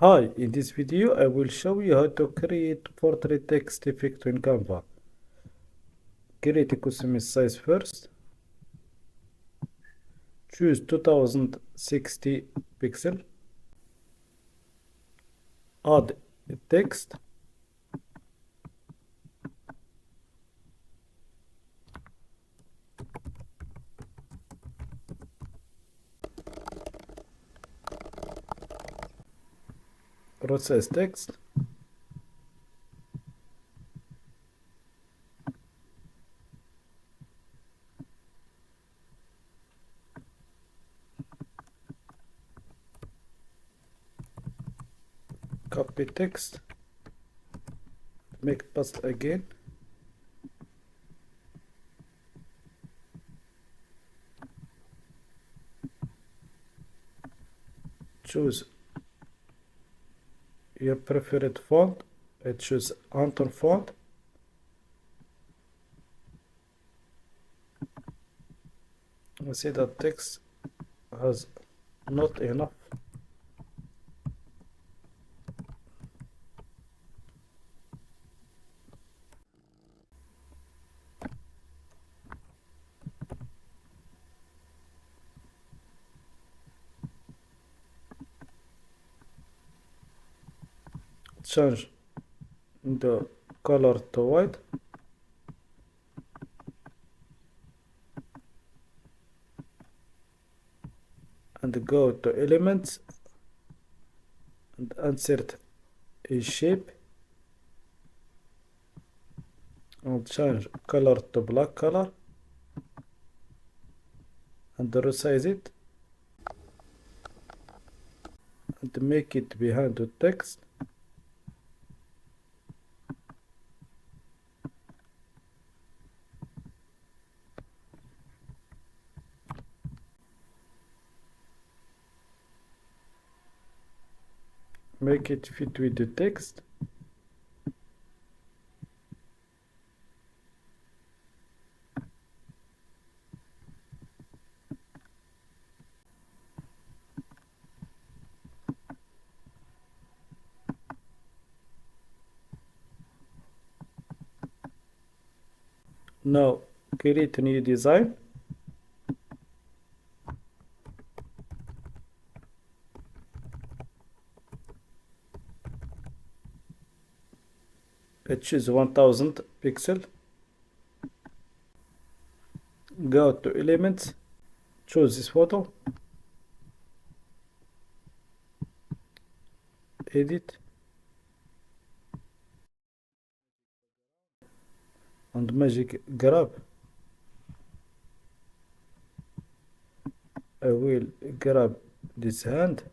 Hi, in this video I will show you how to create portrait text effect in Canva. Create a custom size first. Choose 2060 pixel. Add text. Resize text. Copy text. Make paste again. Choose your preferred font. I choose Anton font. I see that text has not enough. Change the color to white. And go to elements and insert a shape and change color to black color and resize it and make it behind the text. Make it fit with the text. Now create a new design. I choose 1000 pixel. Go to elements. Choose this photo. Edit. And magic grab. I will grab this hand.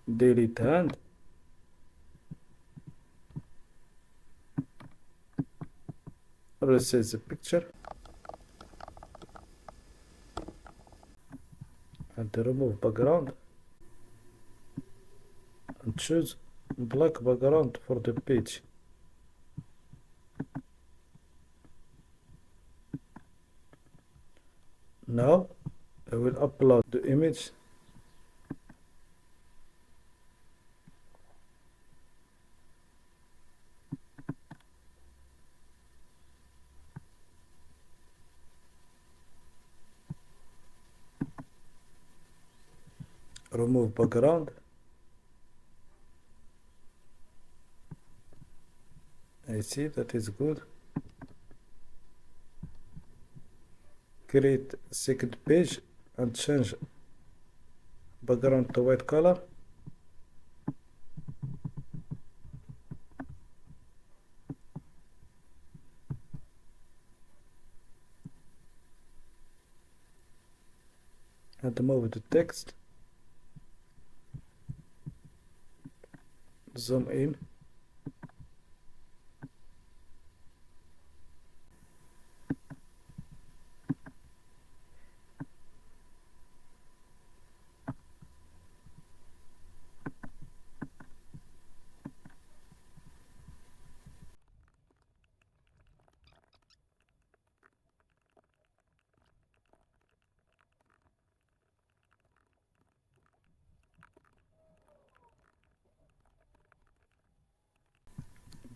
Delete hand. Resize the picture. And remove background. And choose black background for the page. Now I will upload the image. Remove background. I see that is good. Create second page and change background to white color. And move the text. Zoom in.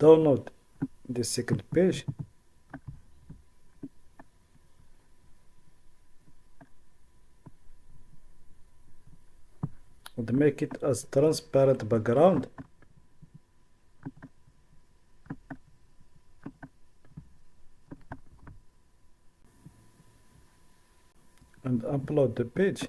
download the second page and make it as transparent background and upload the page.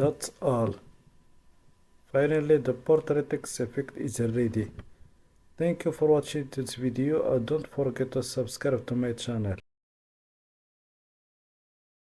That's all. Finally, the portrait text effect is ready. Thank you for watching this video and don't forget to subscribe to my channel.